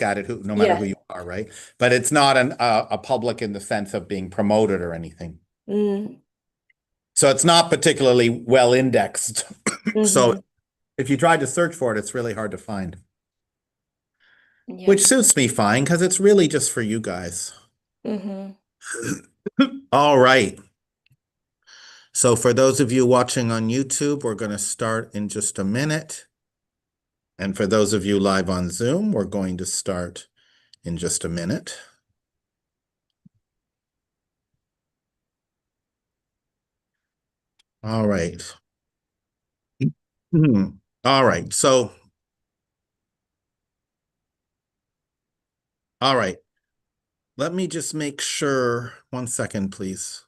at it, no matter who Yeah. you are, right? But it's not a public in the sense of being promoted or anything. Mm, So it's not particularly well indexed. So mm-hmm. if you try to search for it, it's really hard to find, Yeah. which suits me fine because it's really just for you guys. Mm-hmm. All right. So for those of you watching on YouTube, we're going to start in just a minute. And for those of you live on Zoom, we're going to start in just a minute. All right. All right. So, all right. Let me just make sure. 1 second, please.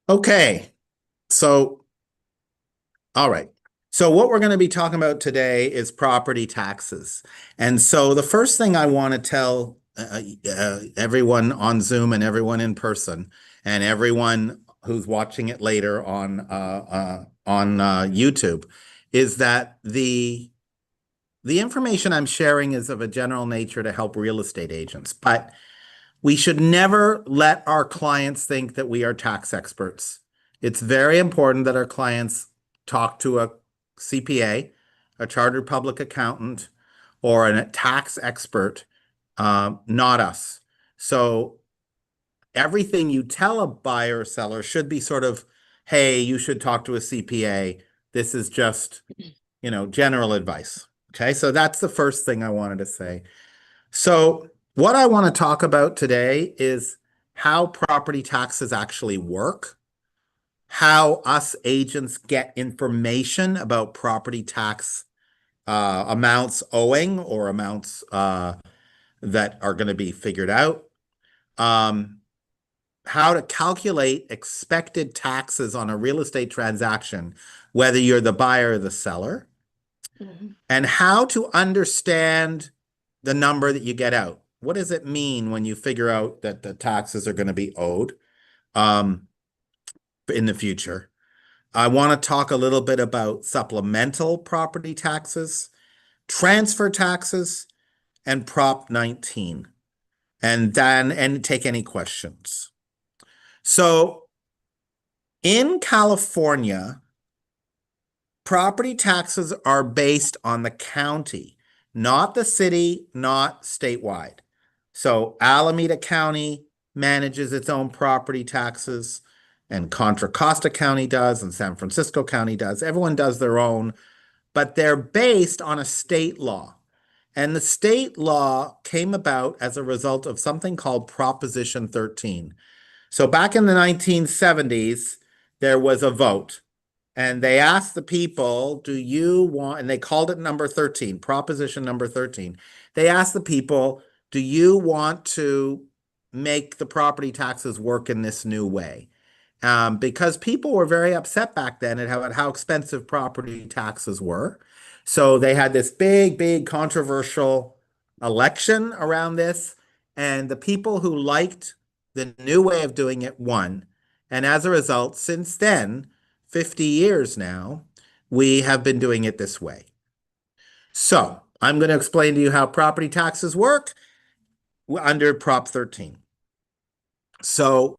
Okay. So, all right. So what we're going to be talking about today is property taxes. And so the first thing I want to tell everyone on Zoom and everyone in person and everyone who's watching it later on YouTube is that the information I'm sharing is of a general nature to help real estate agents, but we should never let our clients think that we are tax experts. It's very important that our clients talk to a CPA, a chartered public accountant, or a tax expert, not us. So everything you tell a buyer or seller should be sort of, hey, you should talk to a CPA. This is just, general advice. Okay, so that's the first thing I wanted to say. So, what I want to talk about today is how property taxes actually work, how us agents get information about property tax amounts owing or amounts that are going to be figured out, um, how to calculate expected taxes on a real estate transaction, whether you're the buyer or the seller, Mm-hmm. and how to understand the number that you get out. What does it mean when you figure out that the taxes are going to be owed um, in the future? I want to talk a little bit about supplemental property taxes, transfer taxes, and Prop 19, and take any questions. So in California, property taxes are based on the county, not the city, not statewide. So Alameda County manages its own property taxes, and Contra Costa County does, and San Francisco County does. Everyone does their own, but they're based on a state law. And the state law came about as a result of something called Proposition 13. So back in the 1970s, there was a vote and they asked the people, do you want, and they called it number 13, Proposition number 13. They asked the people, do you want to make the property taxes work in this new way? Because people were very upset back then at how expensive property taxes were. So they had this big, big controversial election around this. And the people who liked the new way of doing it won. And as a result, since then, 50 years now, we have been doing it this way. So I'm going to explain to you how property taxes work under Prop 13. So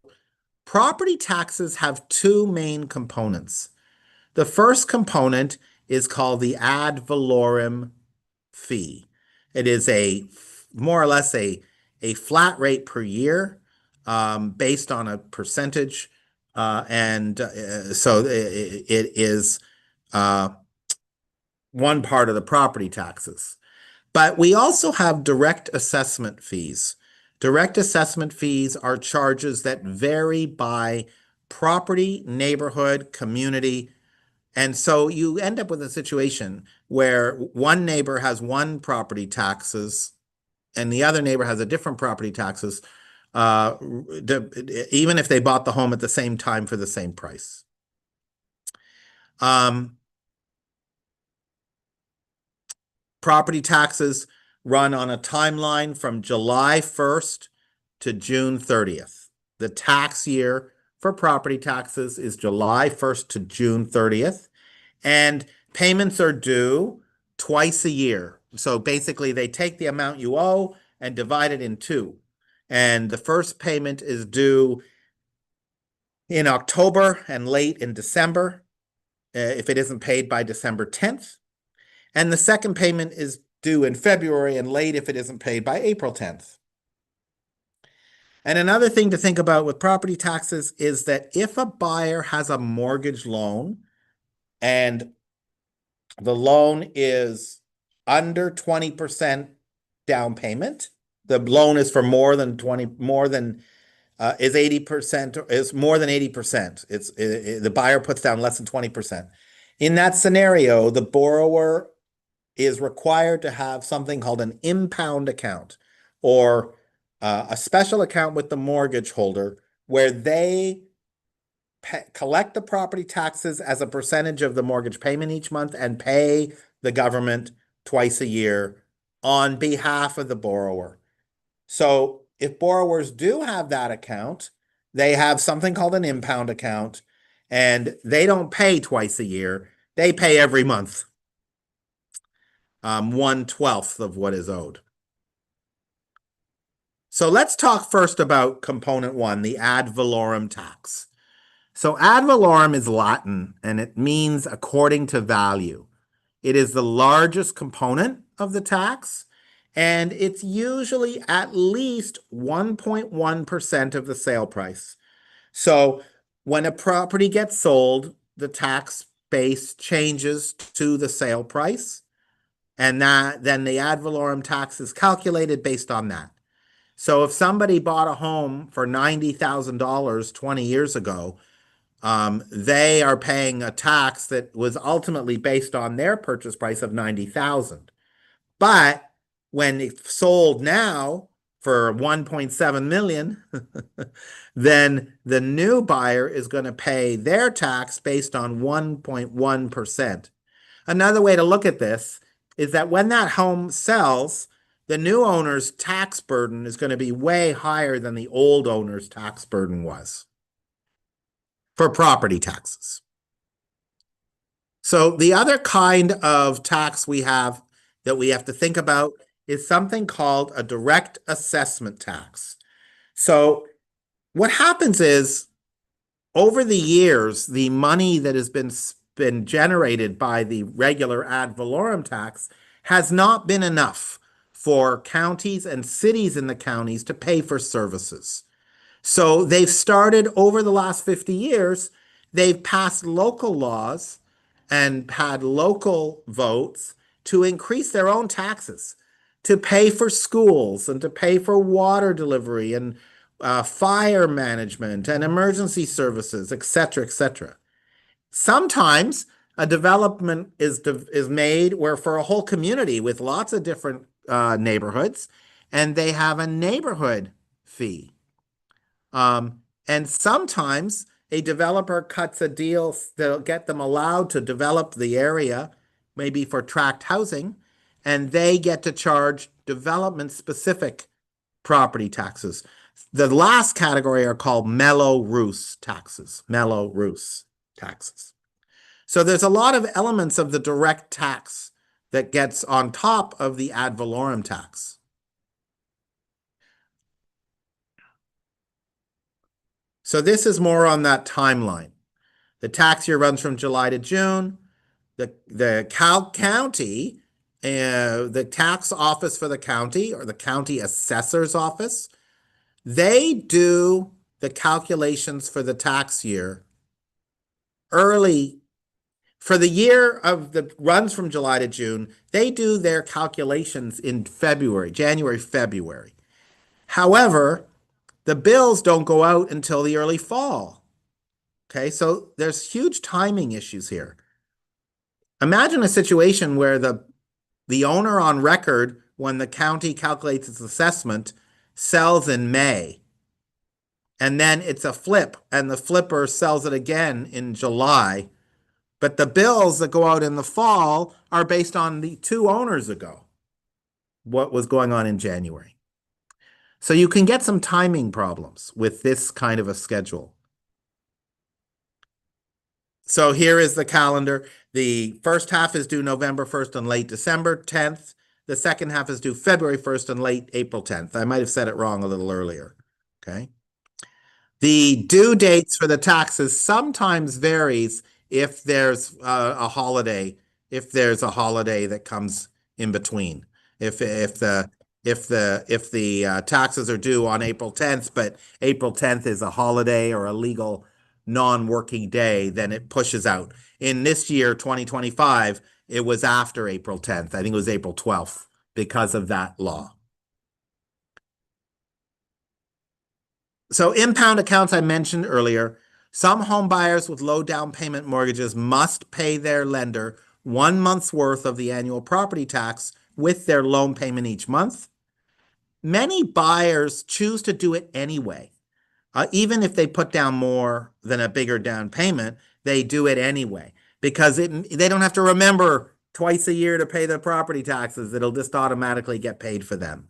property taxes have two main components. The first component is called the ad valorem fee. It is more or less a flat rate per year based on a percentage. So it is uh, one part of the property taxes. But we also have direct assessment fees. Direct assessment fees are charges that vary by property, neighborhood, community. And so you end up with a situation where one neighbor has one property taxes and the other neighbor has a different property taxes, even if they bought the home at the same time for the same price. Property taxes run on a timeline from July 1st to June 30th. The tax year for property taxes is July 1st to June 30th, and payments are due twice a year. So basically, they take the amount you owe and divide it in two. And the first payment is due in October and late in December, if it isn't paid by December 10th. And the second payment is due in February and late if it isn't paid by April 10th. And another thing to think about with property taxes is that if a buyer has a mortgage loan and the loan is under 20% down payment, the loan is for more than 80%, is more than 80%. The buyer puts down less than 20%. In that scenario, the borrower is required to have something called an impound account, or a special account with the mortgage holder where they collect the property taxes as a percentage of the mortgage payment each month and pay the government twice a year on behalf of the borrower. So if borrowers do have that account, they have something called an impound account, and they don't pay twice a year. They pay every month, 1/12 of what is owed. So let's talk first about component one, the ad valorem tax. So ad valorem is Latin, and it means according to value. It is the largest component of the tax, and it's usually at least 1.1% of the sale price. So when a property gets sold, the tax base changes to the sale price, and then the ad valorem tax is calculated based on that. So if somebody bought a home for $90,000 20 years ago, they are paying a tax that was ultimately based on their purchase price of $90,000. But when it's sold now for $1.7 million, then the new buyer is going to pay their tax based on 1.1%. Another way to look at this is that when that home sells, the new owner's tax burden is going to be way higher than the old owner's tax burden was for property taxes. So the other kind of tax we have that we have to think about is something called a direct assessment tax. So what happens is, over the years, the money that has been generated by the regular ad valorem tax has not been enough for counties and cities in the counties to pay for services. So they've started over the last 50 years, they've passed local laws and had local votes to increase their own taxes, to pay for schools and to pay for water delivery and fire management and emergency services, etc., etc. Sometimes a development is made where for a whole community with lots of different neighborhoods, and they have a neighborhood fee. And sometimes a developer cuts a deal that'll get them allowed to develop the area, maybe for tract housing, and they get to charge development-specific property taxes. The last category are called Mello-Roos taxes. Mello-Roos taxes. So there's a lot of elements of the direct tax that gets on top of the ad valorem tax. So this is more on that timeline. The tax year runs from July to June. The county, the tax office for the county, or the county assessor's office, they do the calculations for the tax year early. For the year of the runs from July to June, they do their calculations in January, February. However, the bills don't go out until the early fall. Okay, so there's huge timing issues here. Imagine a situation where the owner on record, when the county calculates its assessment, sells in May. And then it's a flip, and the flipper sells it again in July. But the bills that go out in the fall are based on the 2 owners ago. what was going on in January. So you can get some timing problems with this kind of a schedule. So here is the calendar. The first half is due November 1st and late December 10th. The second half is due February 1st and late April 10th. I might have said it wrong a little earlier. Okay. The due dates for the taxes sometimes varies if there's a holiday, if there's a holiday that comes in between. If the taxes are due on April 10th, but April 10th is a holiday or a legal non-working day, then it pushes out. In this year, 2025, it was after April 10th. I think it was April 12th because of that law. So impound accounts I mentioned earlier, some home buyers with low down payment mortgages must pay their lender 1 month's worth of the annual property tax with their loan payment each month. Many buyers choose to do it anyway. Even if they put down more than a bigger down payment, they do it anyway because they don't have to remember twice a year to pay their property taxes. It'll just automatically get paid for them.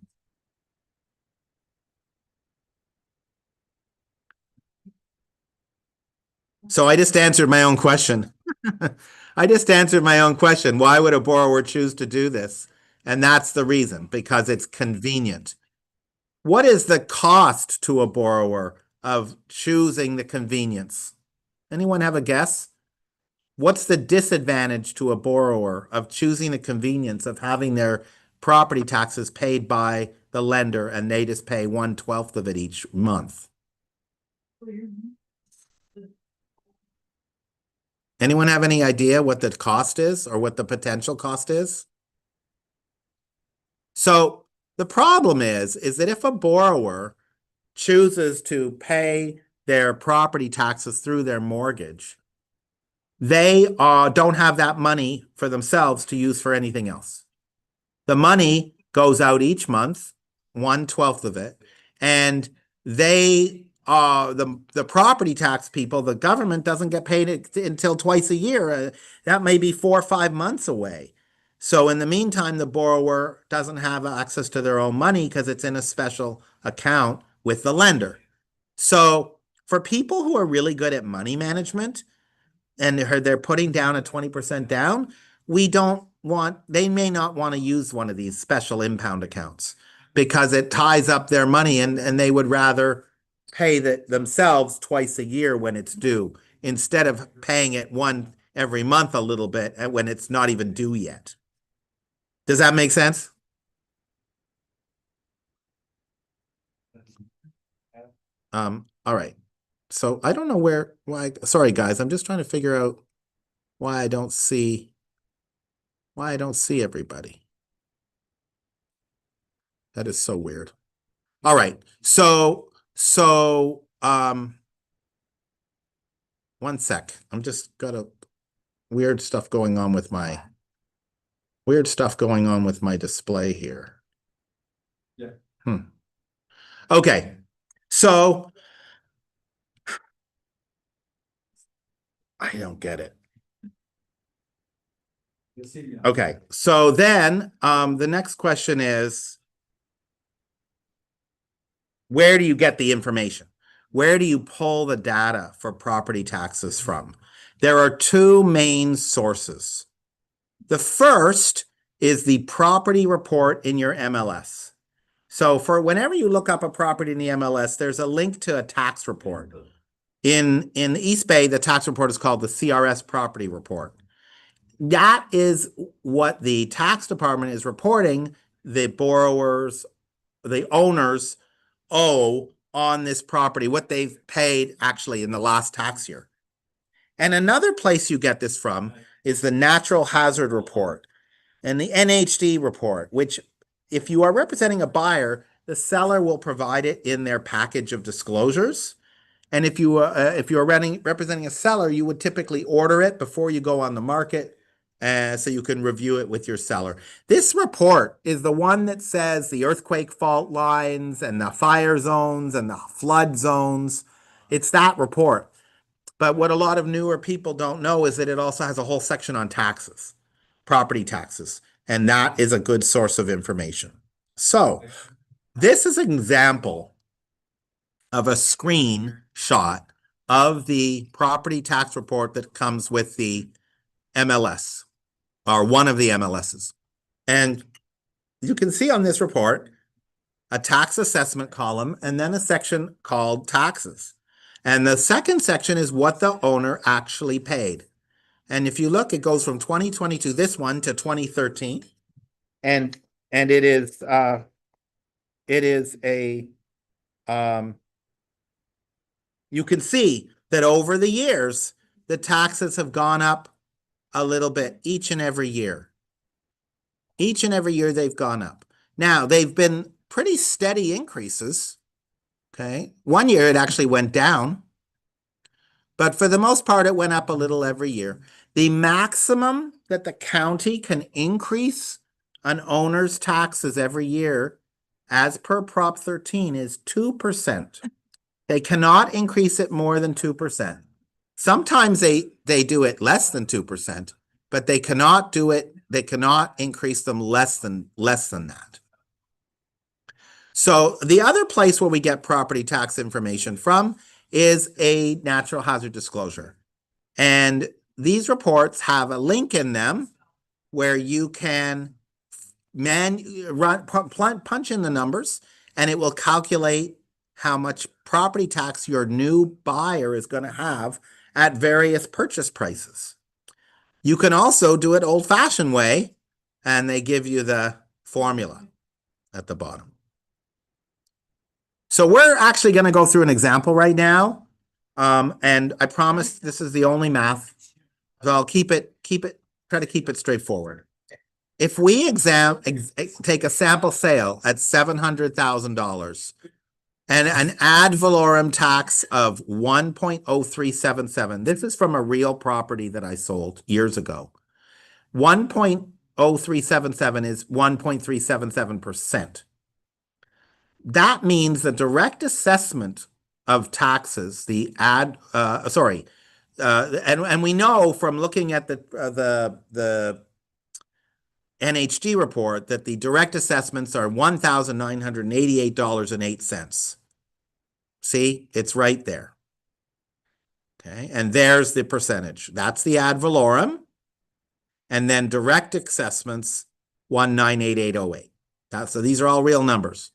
So I just answered my own question. I just answered my own question. Why would a borrower choose to do this? And that's the reason, because it's convenient. What is the cost to a borrower of choosing the convenience? Anyone have a guess? What's the disadvantage to a borrower of choosing the convenience of having their property taxes paid by the lender and they just pay 1/12 of it each month? Anyone have any idea what the cost is or what the potential cost is? So the problem is that if a borrower chooses to pay their property taxes through their mortgage, they don't have that money for themselves to use for anything else. The money goes out each month, 1/12 of it, and they the property tax people, the government doesn't get paid until twice a year. That may be 4 or 5 months away. So in the meantime, the borrower doesn't have access to their own money because it's in a special account with the lender. So for people who are really good at money management and they're putting down a 20% down, they may not want to use one of these special impound accounts because it ties up their money and they would rather pay themselves twice a year when it's due instead of paying it one every month a little bit when it's not even due yet. Does that make sense? All right. So I don't know why, sorry guys, I'm just trying to figure out why I don't see everybody. That is so weird. All right. So, one sec. I'm just got a weird stuff going on with my display here. Yeah. Okay. So I don't get it. Okay. So then the next question is, where do you get the information? Where do you pull the data for property taxes from? There are two main sources. The first is the property report in your MLS. So for whenever you look up a property in the MLS, there's a link to a tax report. In the East Bay, the tax report is called the CRS property report. That is what the tax department is reporting the borrowers, the owners owe on this property, what they've paid actually in the last tax year. And another place you get this from is the natural hazard report and the NHD report, which if you are representing a buyer, the seller will provide it in their package of disclosures. And if you are representing a seller, you would typically order it before you go on the market, so you can review it with your seller. This report is the one that says the earthquake fault lines and the fire zones and the flood zones. It's that report. But what a lot of newer people don't know is that it also has a whole section on taxes, property taxes, and that is a good source of information. So this is an example of a screenshot of the property tax report that comes with the MLS, or one of the MLSs. And you can see on this report a tax assessment column and then a section called taxes. And the second section is what the owner actually paid. And if you look, it goes from 2022, this one, to 2013. And it is a you can see that over the years, the taxes have gone up a little bit each and every year. Each and every year they've gone up. Now, they've been pretty steady increases. Okay. One year it actually went down, but for the most part, it went up a little every year. The maximum that the county can increase an owner's taxes every year, as per Prop 13, is 2%. They cannot increase it more than 2%. Sometimes they do it less than 2%, but they cannot do it. They cannot increase them less than that. So the other place where we get property tax information from is a natural hazard disclosure. And these reports have a link in them where you can punch in the numbers, and it will calculate how much property tax your new buyer is going to have at various purchase prices. You can also do it old-fashioned way, and they give you the formula at the bottom. So we're actually going to go through an example right now, and I promise this is the only math, so I'll try to keep it straightforward. If we take a sample sale at $700,000 and an ad valorem tax of 1.0377, this is from a real property that I sold years ago. 1.0377 is 1.377%. That means the direct assessment of taxes, and we know from looking at the NHD report that the direct assessments are $1,988.08. See, it's right there. Okay, and there's the percentage. That's the ad valorem. And then direct assessments, 1,988.08. So these are all real numbers.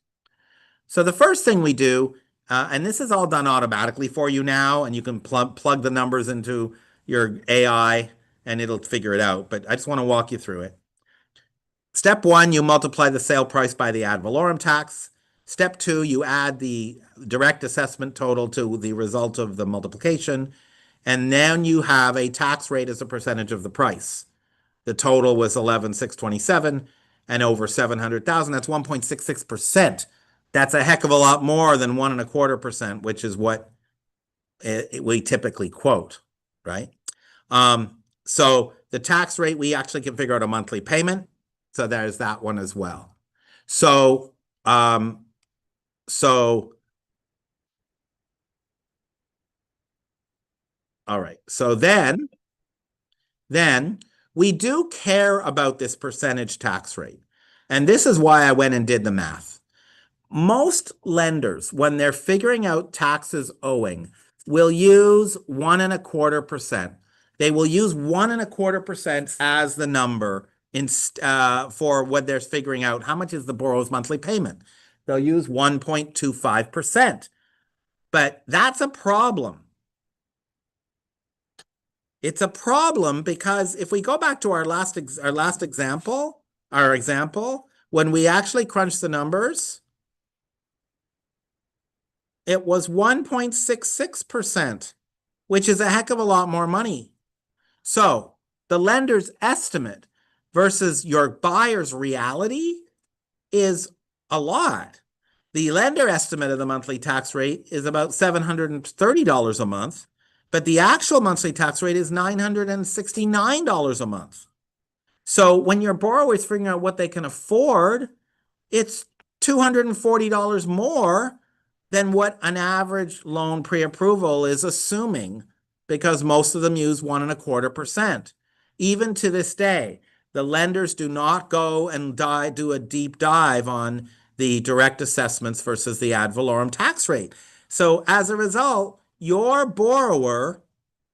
So the first thing we do, and this is all done automatically for you now, and you can plug the numbers into your AI and it'll figure it out. But I just want to walk you through it. Step 1, you multiply the sale price by the ad valorem tax. Step 2, you add the direct assessment total to the result of the multiplication. And then you have a tax rate as a percentage of the price. The total was 11,627, and over 700,000, that's 1.66%. That's a heck of a lot more than 1.25%, which is what we typically quote, right? So the tax rate, we actually can figure out a monthly payment. So there's that one as well. So, all right. So then we do care about this percentage tax rate. And this is why I went and did the math. Most lenders, when they're figuring out taxes owing, will use 1.25%. They will use 1.25% as the number for what they're figuring out. How much is the borrower's monthly payment? They'll use 1.25%. But that's a problem. It's a problem because if we go back to our last example, when we actually crunch the numbers, it was 1.66%, which is a heck of a lot more money. So the lender's estimate versus your buyer's reality is a lot. The lender estimate of the monthly tax rate is about $730 a month, but the actual monthly tax rate is $969 a month. So when your borrower is figuring out what they can afford, it's $240 more than what an average loan pre-approval is assuming, because most of them use 1.25%. Even to this day, the lenders do not go and do a deep dive on the direct assessments versus the ad valorem tax rate. So as a result, your borrower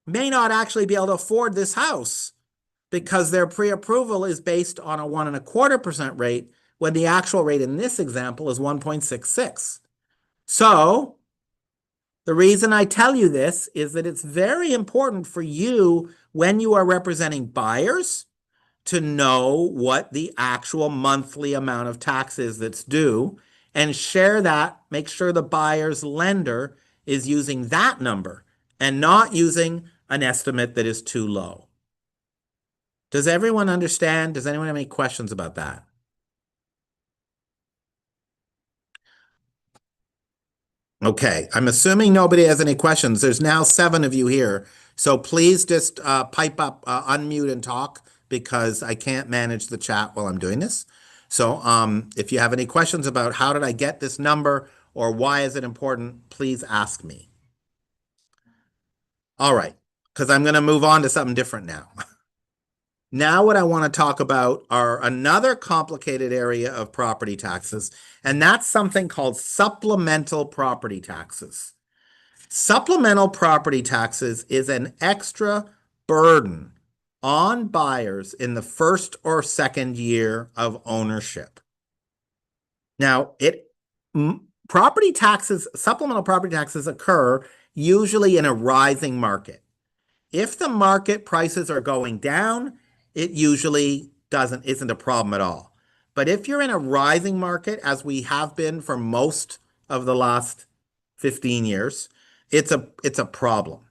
may not actually be able to afford this house because their pre-approval is based on a 1.25% rate when the actual rate in this example is 1.66. So the reason I tell you this is that it's very important for you when you are representing buyers to know what the actual monthly amount of tax is that's due and share that, make sure the buyer's lender is using that number and not using an estimate that is too low. Does everyone understand? Does anyone have any questions about that? Okay, I'm assuming nobody has any questions. There's now 7 of you here. So please just pipe up, unmute and talk because I can't manage the chat while I'm doing this. So if you have any questions about how did I get this number or why is it important, please ask me. All right, because I'm going to move on to something different now. Now what I want to talk about are another complicated area of property taxes, and that's something called supplemental property taxes. Supplemental property taxes is an extra burden on buyers in the first or second year of ownership. Now, property taxes, supplemental property taxes occur usually in a rising market. If the market prices are going down, it usually isn't a problem at all. But if you're in a rising market, as we have been for most of the last 15 years, it's a problem.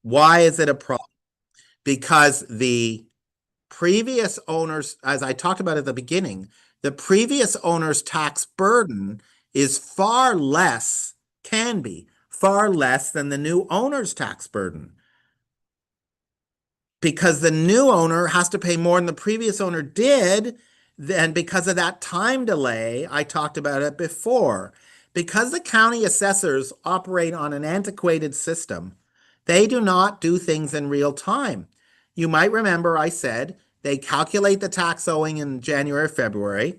Why is it a problem? Because the previous owners, as I talked about at the beginning, the previous owner's tax burden is far less, can be far less than the new owner's tax burden. Because the new owner has to pay more than the previous owner did, then because of that time delay, I talked about it before. Because the county assessors operate on an antiquated system, they do not do things in real time. You might remember I said they calculate the tax owing in January, February.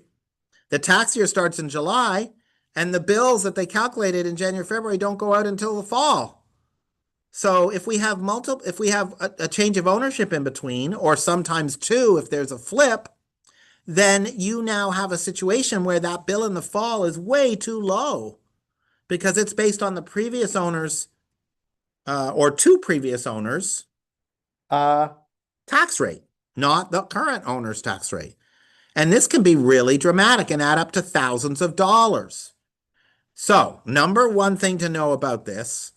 The tax year starts in July, and the bills that they calculated in January, February don't go out until the fall. So if we have a change of ownership in between, or sometimes 2 if there's a flip, then you now have a situation where that bill in the fall is way too low because it's based on the previous owners or 2 previous owners tax rate, not the current owner's tax rate. And this can be really dramatic and add up to thousands of dollars. So, number one thing to know about this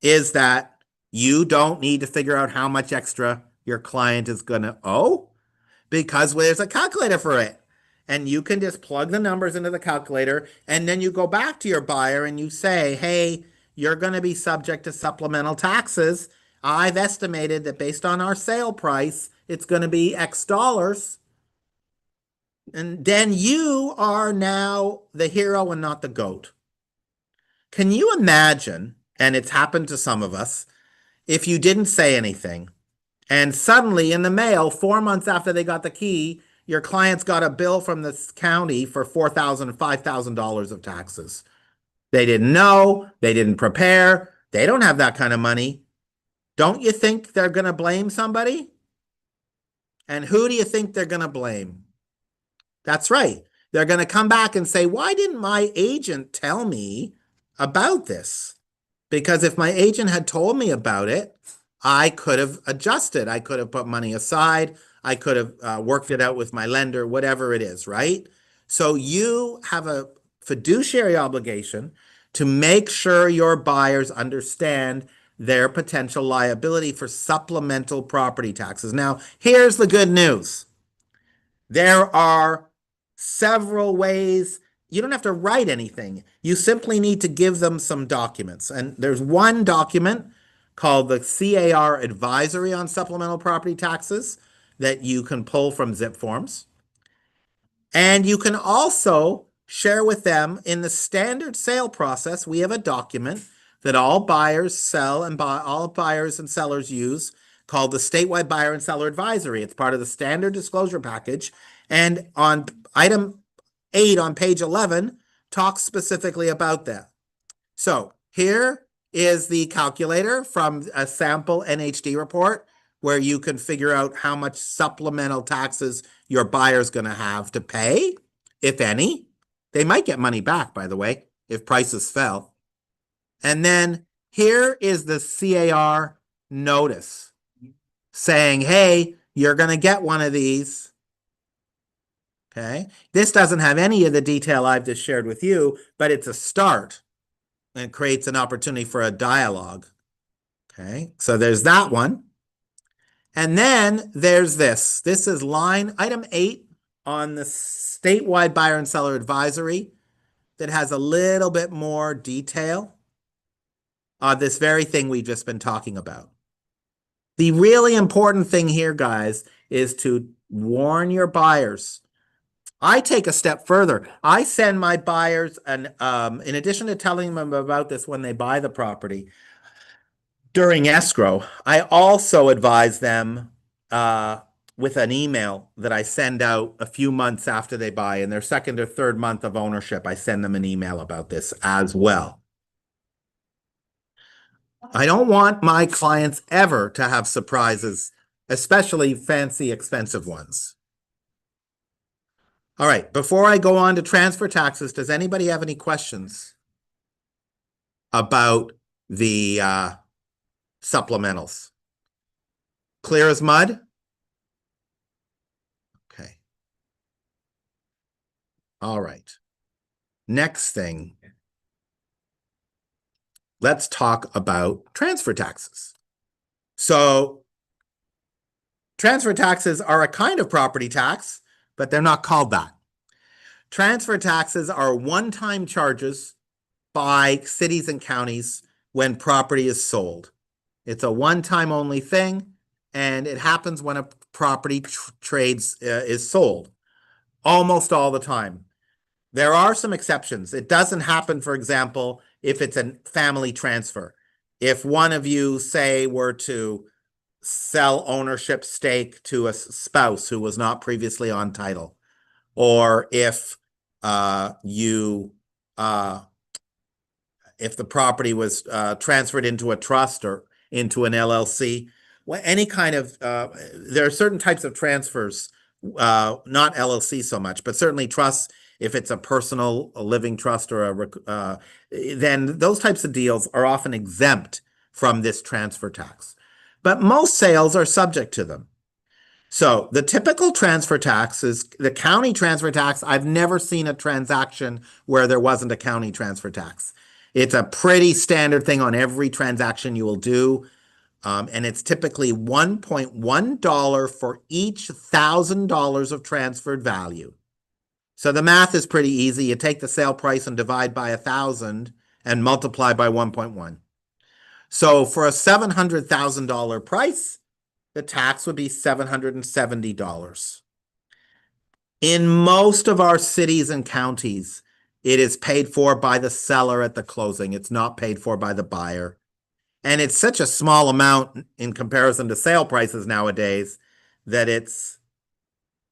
is that you don't need to figure out how much extra your client is going to owe because there's a calculator for it. And you can just plug the numbers into the calculator and then you go back to your buyer and you say, hey, you're going to be subject to supplemental taxes. I've estimated that based on our sale price, it's going to be X dollars. And then you are now the hero and not the goat. Can you imagine, and it's happened to some of us, if you didn't say anything and suddenly in the mail, 4 months after they got the key, your clients got a bill from the county for $4,000, $5,000 of taxes. They didn't know, they didn't prepare, they don't have that kind of money. Don't you think they're going to blame somebody? And who do you think they're going to blame? That's right. They're going to come back and say, why didn't my agent tell me about this? Because if my agent had told me about it, I could have adjusted. I could have put money aside. I could have worked it out with my lender, whatever it is, right? So you have a fiduciary obligation to make sure your buyers understand their potential liability for supplemental property taxes. Now, here's the good news. There are several ways. You don't have to write anything. You simply need to give them some documents. And there's one document called the CAR Advisory on Supplemental Property Taxes that you can pull from Zip Forms. And you can also share with them in the standard sale process. We have a document that all buyers and sellers use called the Statewide Buyer and Seller Advisory. It's part of the standard disclosure package. And on item 8 on page 11 talks specifically about that. So here is the calculator from a sample NHD report where you can figure out how much supplemental taxes your buyer's going to have to pay, if any. They might get money back, by the way, if prices fell. And then here is the CAR notice saying, hey, you're going to get one of these. Okay. This doesn't have any of the detail I've just shared with you, but it's a start and creates an opportunity for a dialogue. Okay. So there's that one. And then there's this. This is item 8 on the statewide buyer and seller advisory that has a little bit more detail on this very thing we've just been talking about. The really important thing here, guys, is to warn your buyers. I take a step further. I send my buyers, in addition to telling them about this when they buy the property, during escrow, I also advise them with an email that I send out a few months after they buy. In their second or third month of ownership, I send them an email about this as well. I don't want my clients ever to have surprises, especially fancy, expensive ones. All right, before I go on to transfer taxes, does anybody have any questions about the supplementals? Clear as mud? Okay. All right. Next thing. Let's talk about transfer taxes. So transfer taxes are a kind of property tax, but they're not called that. Transfer taxes are one-time charges by cities and counties when property is sold. It's a one-time only thing, and it happens when a property is sold almost all the time. There are some exceptions. It doesn't happen, for example, if it's a family transfer. If one of you, say, were to sell ownership stake to a spouse who was not previously on title, or if if the property was transferred into a trust or into an LLC, any kind of, there are certain types of transfers, not LLC so much, but certainly trusts. If it's a living trust or then those types of deals are often exempt from this transfer tax. But most sales are subject to them. So the typical transfer tax is the county transfer tax. I've never seen a transaction where there wasn't a county transfer tax. It's a pretty standard thing on every transaction you will do. And it's typically $1.1 for each $1,000 of transferred value. So the math is pretty easy. You take the sale price and divide by 1,000 and multiply by 1.1. So for a $700,000 price, the tax would be $770. In most of our cities and counties, it is paid for by the seller at the closing. It's not paid for by the buyer. And it's such a small amount in comparison to sale prices nowadays that it's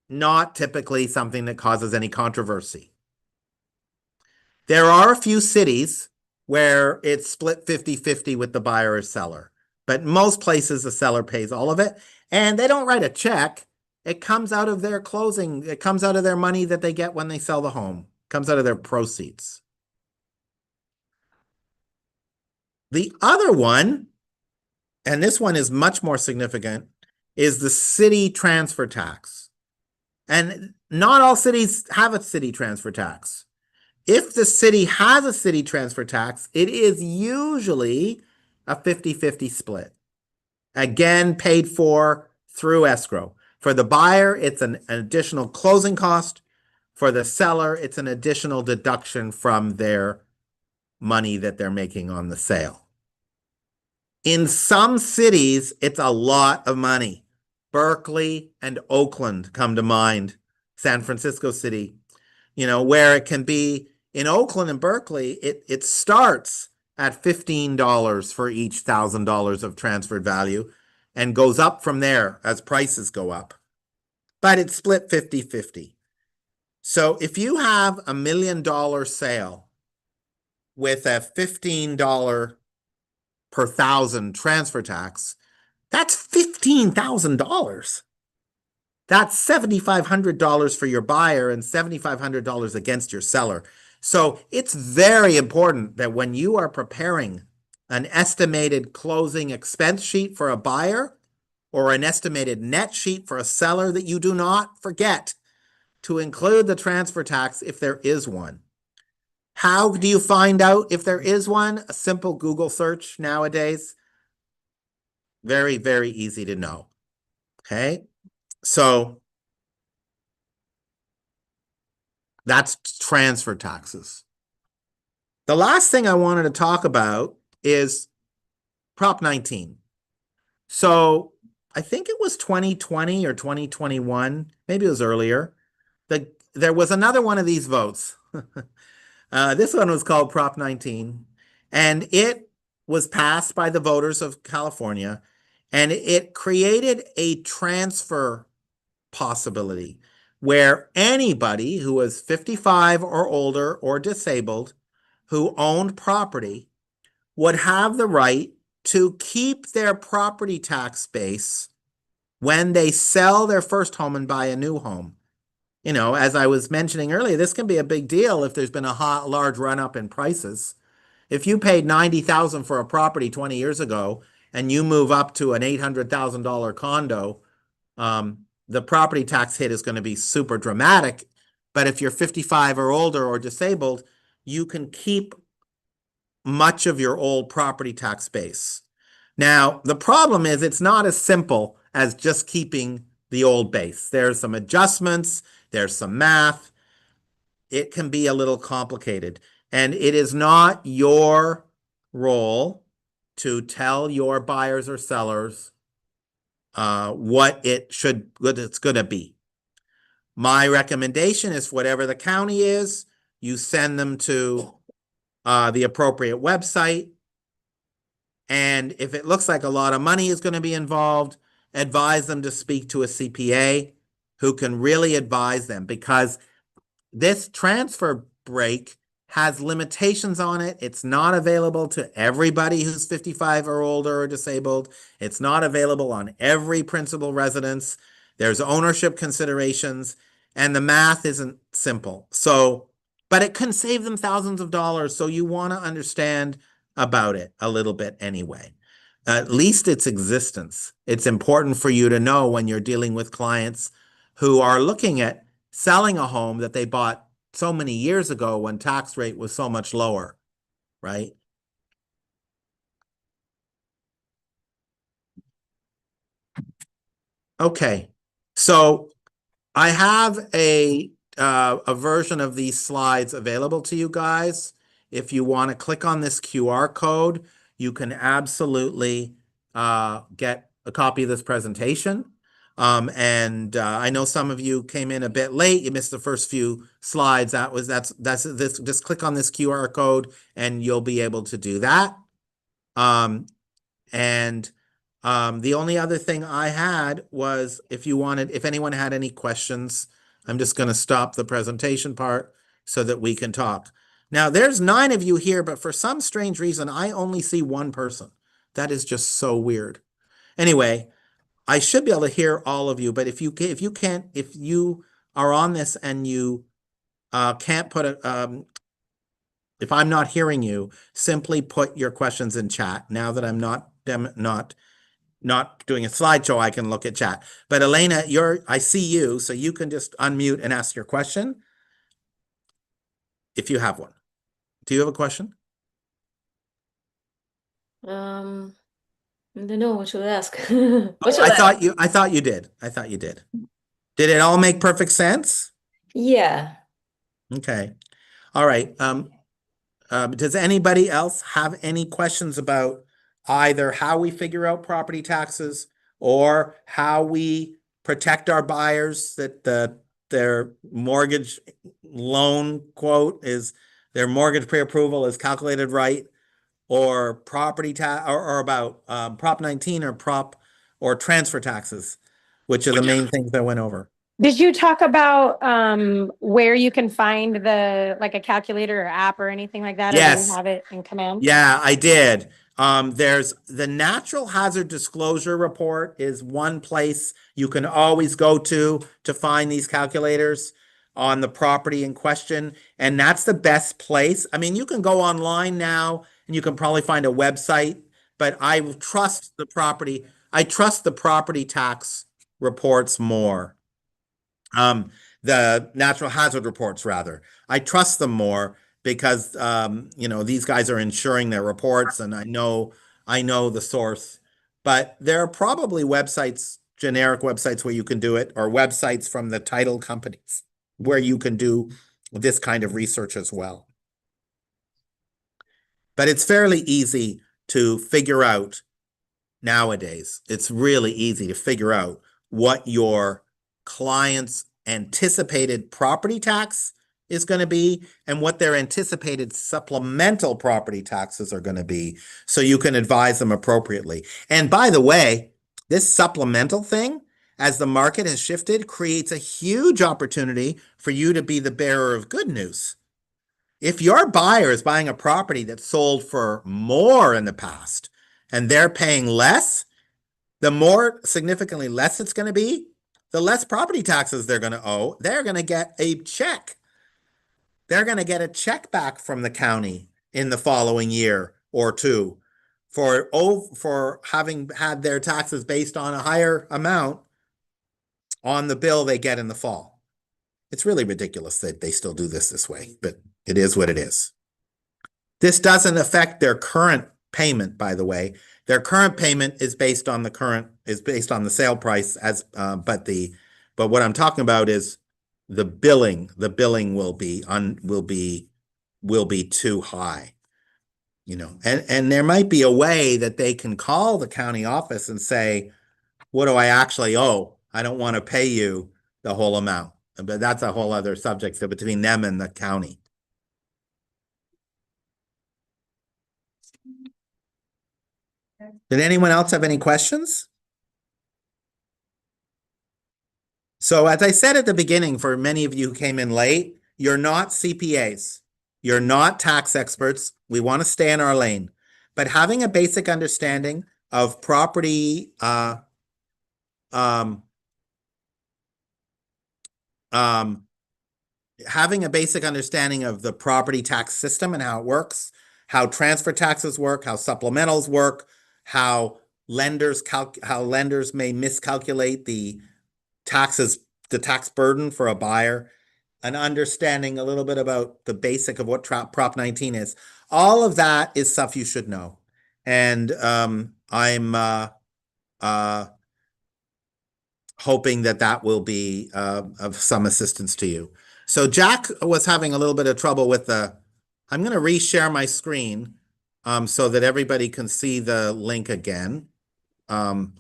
not typically something that causes any controversy. There are a few cities where it's split 50-50 with the buyer or seller, but most places the seller pays all of it, and they don't write a check. It comes out of their closing. It comes out of their money that they get when they sell the home. It comes out of their proceeds. The other one, and this one is much more significant, is the city transfer tax. And not all cities have a city transfer tax. If the city has a city transfer tax, it is usually a 50-50 split. Again, paid for through escrow. For the buyer, it's an additional closing cost. For the seller, it's an additional deduction from their money that they're making on the sale. In some cities, it's a lot of money. Berkeley and Oakland come to mind, San Francisco City, where it can be in Oakland and Berkeley, it starts at $15 for each $1,000 of transferred value. and goes up from there as prices go up. But it's split 50-50. So if you have $1 million sale with a $15 per thousand transfer tax, that's $15,000. That's $7,500 for your buyer and $7,500 against your seller. So it's very important that when you are preparing an estimated closing expense sheet for a buyer or an estimated net sheet for a seller, that you do not forget to include the transfer tax if there is one. How do you find out if there is one? A simple Google search nowadays. Very, very easy to know. Okay. So that's transfer taxes. The last thing I wanted to talk about is Prop 19. So I think it was 2020 or 2021, maybe it was earlier. There was another one of these votes. This one was called Prop 19, and it was passed by the voters of California, and it created a transfer possibility where anybody who was 55 or older or disabled who owned property would have the right to keep their property tax base when they sell their first home and buy a new home. You know, as I was mentioning earlier, this can be a big deal if there's been a large run up in prices. If you paid $90,000 for a property 20 years ago and you move up to an $800,000 condo, the property tax hit is going to be super dramatic. But if you're 55 or older or disabled, you can keep much of your old property tax base. Now, the problem is it's not as simple as just keeping the old base. There's some adjustments, there's some math. It can be a little complicated. And it is not your role to tell your buyers or sellers what it's going to be. My recommendation is whatever the county is, you send them to the appropriate website. And if it looks like a lot of money is going to be involved, advise them to speak to a CPA who can really advise them, because this transfer break has limitations on it. It's not available to everybody who's 55 or older or disabled. It's not available on every principal residence. There's ownership considerations, and the math isn't simple. So, but it can save them thousands of dollars. So you want to understand about it a little bit anyway. At least its existence. It's important for you to know when you're dealing with clients who are looking at selling a home that they bought so many years ago when tax rate was so much lower, right? Okay, so I have a version of these slides available to you guys. If you want to click on this QR code, you can absolutely get a copy of this presentation. I know some of you came in a bit late. You missed the first few slides. That's this. Just click on this QR code and you'll be able to do that. The only other thing I had was if anyone had any questions, I'm just going to stop the presentation part so that we can talk. Now, there's 9 of you here, but for some strange reason, I only see one person. That is just so weird. Anyway, I should be able to hear all of you, but if you are on this and you can't put if I'm not hearing you, simply put your questions in chat. Now that I'm not doing a slideshow, I can look at chat. But Elena, I see you, so you can just unmute and ask your question if you have one. Do you have a question? I don't know what should I ask. I thought you did. Did it all make perfect sense? Yeah. Okay. All right. Does anybody else have any questions about either how we figure out property taxes or how we protect our buyers that their mortgage loan quote is their mortgage pre-approval is calculated right, or property tax or about Prop 19 or Prop or transfer taxes, which are the main things I went over. Did you talk about where you can find the like a calculator or app or anything like that? Or do Yes. you have it in command? Yeah, I did. There's the natural hazard disclosure report is one place you can always go to find these calculators on the property in question. And that's the best place. I mean, you can go online now and you can probably find a website, but I trust the property. I trust the property tax reports more. The natural hazard reports rather. I trust them more because you know, these guys are insuring their reports and I know the source. But there are probably websites, generic websites where you can do it, or websites from the title companies where you can do this kind of research as well. But it's fairly easy to figure out nowadays. It's really easy to figure out what your client's anticipated property tax is going to be and what their anticipated supplemental property taxes are going to be, so you can advise them appropriately. And by the way, this supplemental thing, as the market has shifted, creates a huge opportunity for you to be the bearer of good news. If your buyer is buying a property that sold for more in the past and they're paying less, the more significantly less it's going to be, the less property taxes they're going to owe. They're going to get a check. They're going to get a check back from the county in the following year or two for having had their taxes based on a higher amount on the bill they get in the fall. It's really ridiculous that they still do this way, but it is what it is. This doesn't affect their current payment, by the way. Their current payment is based on the sale price but what I'm talking about is the billing. The billing will be too high, you know. And there might be a way that they can call the county office and say, what do I actually owe? I don't want to pay you the whole amount. But that's a whole other subject, so between them and the county. Did anyone else have any questions? So as I said at the beginning, for many of you who came in late, you're not CPAs. You're not tax experts. We want to stay in our lane. But having a basic understanding of property, having a basic understanding of the property tax system and how it works, how transfer taxes work, how supplementals work, how lenders may miscalculate the taxes, the tax burden for a buyer, and understanding a little bit about the basic of what Prop 19 is. All of that is stuff you should know. And I'm hoping that will be of some assistance to you. So Jack was having a little bit of trouble with I'm going to reshare my screen so that everybody can see the link again. So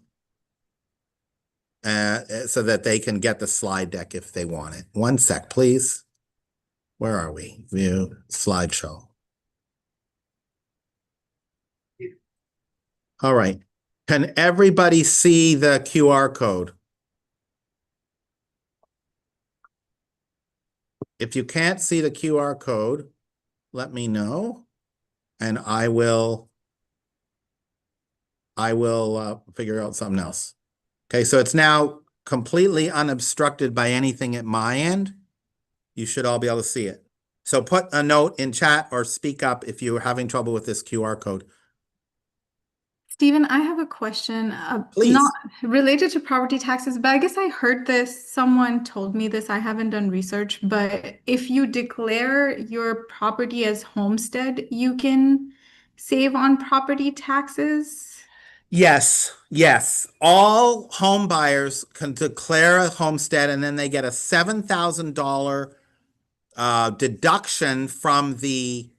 that they can get the slide deck if they want it. One sec, please. Where are we? View slideshow. All right. Can everybody see the QR code? If you can't see the QR code, let me know, and I will figure out something else. Okay, so it's now completely unobstructed by anything at my end. You should all be able to see it. So put a note in chat or speak up if you're having trouble with this QR code. Stephen, I have a question, Please. not related to property taxes, but I guess I heard this, someone told me this, I haven't done research, but if you declare your property as homestead, you can save on property taxes? Yes. All home buyers can declare a homestead and then they get a $7,000 deduction from the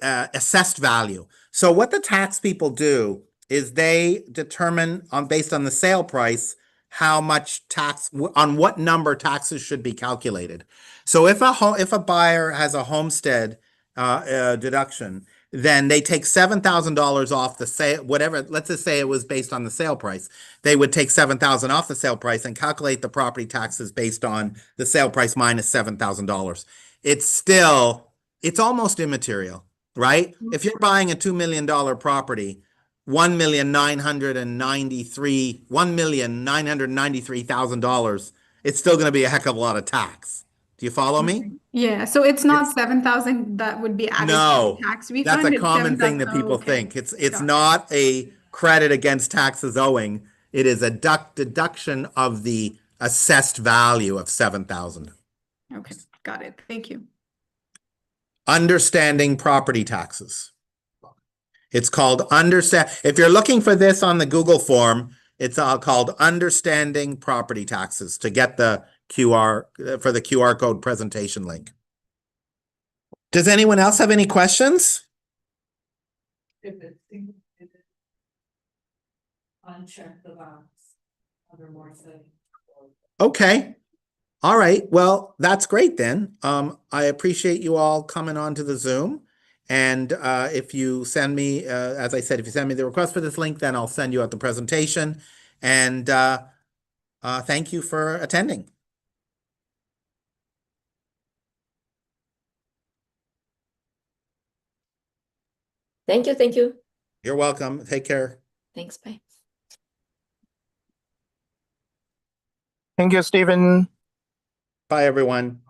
assessed value. So what the tax people do is they determine based on the sale price how much tax, on what number taxes should be calculated. So if a buyer has a homestead deduction, then they take $7,000 off the sale, whatever, let's just say it was based on the sale price. They would take 7,000 off the sale price and calculate the property taxes based on the sale price minus $7,000. It's almost immaterial, right? If you're buying a $2 million property, $1,993,000, it's still going to be a heck of a lot of tax. Do you follow me? Yeah, so it's not 7,000 that would be added to No, the tax that's refund. a It's common thing 7,000. that people Okay. think. It's Got it. not a credit against taxes owing. It is a deduction of the assessed value of 7,000. Okay, got it. Thank you. Understanding property taxes. It's called understand. If you're looking for this on the Google form, it's called Understanding Property Taxes to get the QR for the QR code presentation link. Does anyone else have any questions? Uncheck the box under more settings. Okay. All right. Well, that's great then. I appreciate you all coming on to the Zoom. And if you send me, as I said, if you send me the request for this link, then I'll send you out the presentation. And thank you for attending. Thank you. Thank you. You're welcome. Take care. Thanks. Bye. Thank you, Stephen. Bye, everyone.